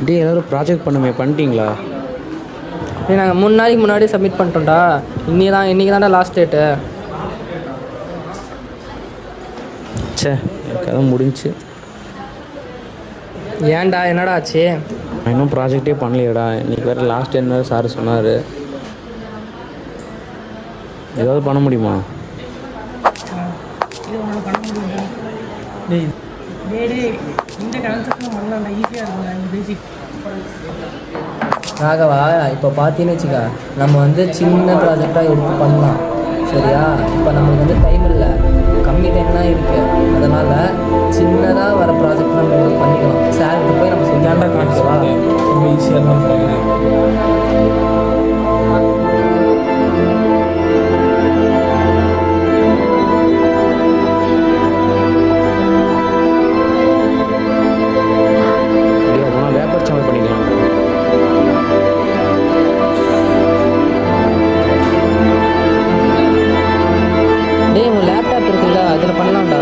டே எல்லோரும் ப்ராஜெக்ட் பண்ணுமே பண்ணிட்டீங்களா? நாங்கள் 3 நாளைக்கு முன்னாடி சப்மிட் பண்ணிட்டோம்டா. இன்றைக்கி தான்டா லாஸ்ட் டேட்டு. சே எனக்கு கதை முடிஞ்சு. ஏன்டா என்னடா ஆச்சு? நான் இன்னும் ப்ராஜெக்டே பண்ணலையடா. இன்றைக்கி வேறு லாஸ்ட் என்ன சார் சொன்னார். ஏதாவது பண்ண முடியுமா? ராகவா, இப்போ பார்த்தீங்கன்னு வச்சுக்க, நம்ம வந்து சின்ன ப்ராஜெக்டாக எடுத்து பண்ணலாம். சரியா? இப்போ நம்மளுக்கு வந்து டைம் இல்லை, கம்மி டைம் தான் இருக்குது. அதனால் சின்னதாக வர ப்ராஜெக்ட் நம்ம எடுத்து பண்ணிக்கலாம். சார்கிட்ட போய் நம்ம சொல்லியாண்டா காமிச்சுவா, ரொம்ப ஈஸியாக தான் இருக்காங்க. அதில் பண்ணலாம்டா.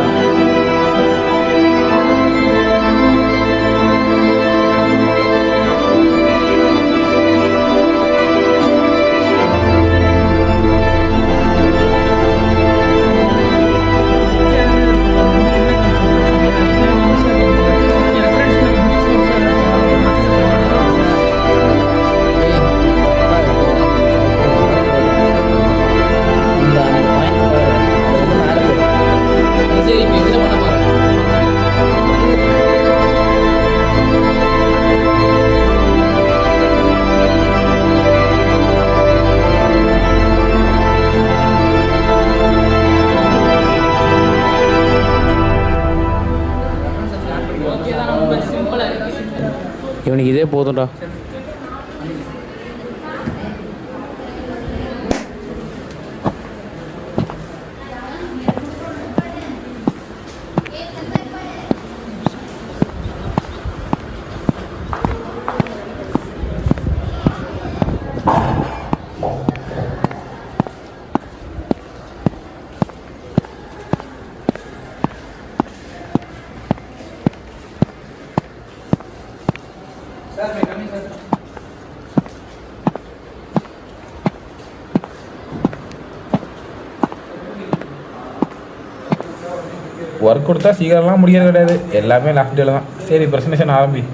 இவனுக்கு இதே போதும்டா. ஒர்க் கொடுத்தா சீக்கிரம்லாம் முடியாது கிடையாது, எல்லாமே லாஸ்ட் டேல தான். சரி, ப்ரெசன்டேஷன் ஆரம்பி.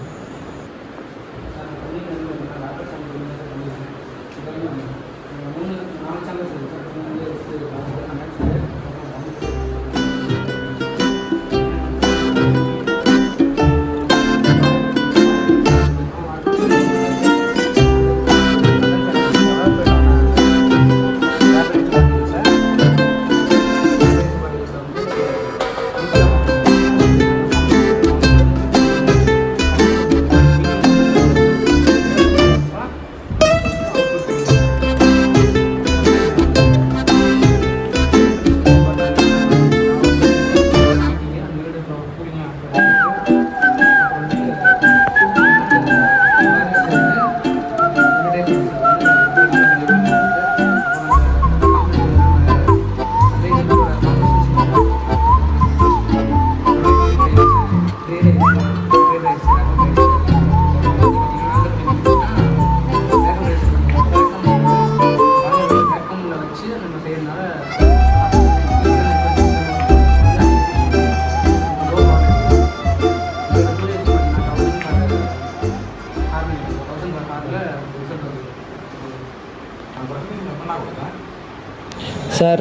சார்,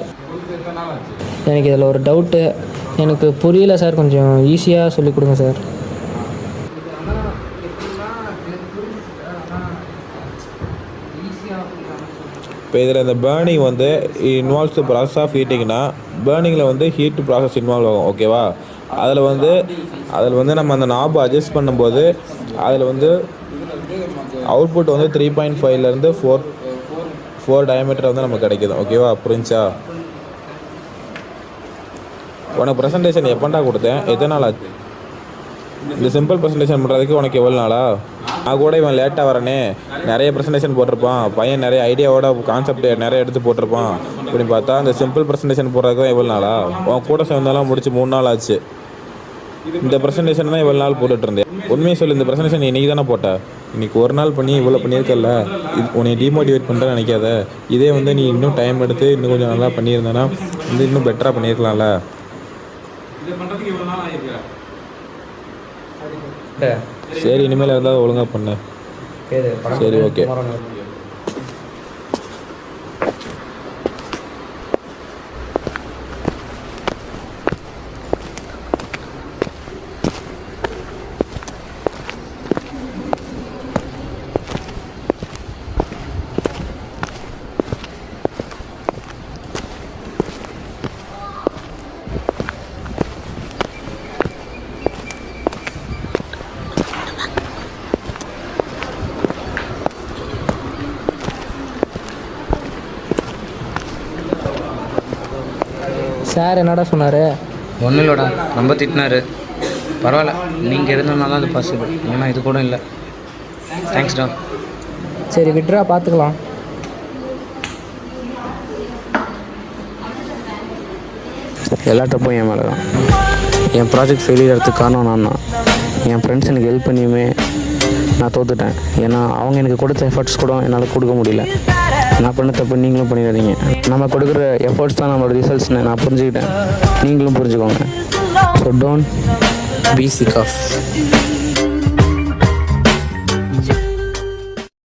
எனக்கு இதில் ஒரு டவுட்டு. எனக்கு புரியல சார், கொஞ்சம் ஈஸியாக சொல்லிக் கொடுங்க சார். இப்போ இதில் இந்த பேர்னிங் வந்து இன்வால்வ்ஸ் ப்ராசஸ் ஆஃப் ஹீட்டிங்னா, பேர்னிங்கில் வந்து ஹீட் ப்ராசஸ் இன்வால்வ் ஆகும். ஓகேவா? அதில் வந்து நம்ம அந்த நாபை அட்ஜஸ்ட் பண்ணும்போது அதில் வந்து அவுட்புட் வந்து 3.5லேருந்து 4 டயமீட்டர் வந்து நமக்கு கிடைக்குது. ஓகேவா? புரிஞ்சா? உனக்கு ப்ரெசன்டேஷன் எப்போண்டா கொடுத்தேன்? எத்தனை நாள் ஆச்சு? இந்த சிம்பிள் ப்ரெசன்டேஷன் பண்ணுறதுக்கு உனக்கு எவ்வளோ நாளா? நான் கூட இவன் லேட்டாக வரனே, நிறைய ப்ரெசன்டேஷன் போட்டிருப்பான், பையன் நிறைய ஐடியாவோட கான்செப்ட் நிறைய எடுத்து போட்டிருப்பான். அப்படின்னு பார்த்தா அந்த சிம்பிள் ப்ரெசன்டேஷன் போடுறதுக்கு எவ்வளோ நாளா? உன் கூட சேர்ந்தாலும் முடிச்சு 3 நாள் ஆச்சு. இந்த ப்ரெசன்டேஷன் தான் இவ்வளோ நாள் போட்டுட்டு இருந்தேன். உண்மையை சொல்லு, இந்த ப்ரெசன்டேஷன் நீ இன்றைக்கி தானே போட்ட. இன்றைக்கி ஒரு நாள் பண்ணி இவ்வளோ பண்ணியிருக்கல. உன்னை டிமோட்டிவேட் பண்ணுறேன்னு நினைக்காத. இதே வந்து நீ இன்னும் டைம் எடுத்து இன்னும் கொஞ்சம் நல்லா பண்ணியிருந்தேன்னா வந்து இன்னும் பெட்டராக பண்ணியிருக்கலாம்ல. சரி, இனிமேல் இருந்தால் ஒழுங்காக பண்ணு. சரி, ஓகே. சார் என்னடா சொன்னார்? ஒன்றும் இல்லைடா, ரொம்ப திட்டினாரு. பரவாயில்ல, நீங்கள் இருந்தனால தான் அது பாசிபிள், ஏன்னா இது கூட இல்லை. தேங்க்ஸ்டா. சரி விட்ரா, பார்த்துக்கலாம். எல்லா தப்பும் என் மேலே தான். என் ப்ராஜெக்ட் ஃபெயிலியர் ஆகிறதுக்கு காரணம் நான் தான். என் ஃப்ரெண்ட்ஸ் எனக்கு ஹெல்ப் பண்ணியுமே நான் தோத்துட்டேன். ஏன்னா அவங்க எனக்கு கொடுத்த எஃபர்ட்ஸ் கூட என்னால் கொடுக்க முடியல. நான் பண்ண தப்பு நீங்களும் பண்ணிடாதீங்க. நம்ம கொடுக்குற எஃபர்ட்ஸ் தான் நம்மளோட ரிசல்ட்ஸ்னு நான் புரிஞ்சுக்கிட்டேன். நீங்களும் புரிஞ்சுக்கோங்க. So don't be sick of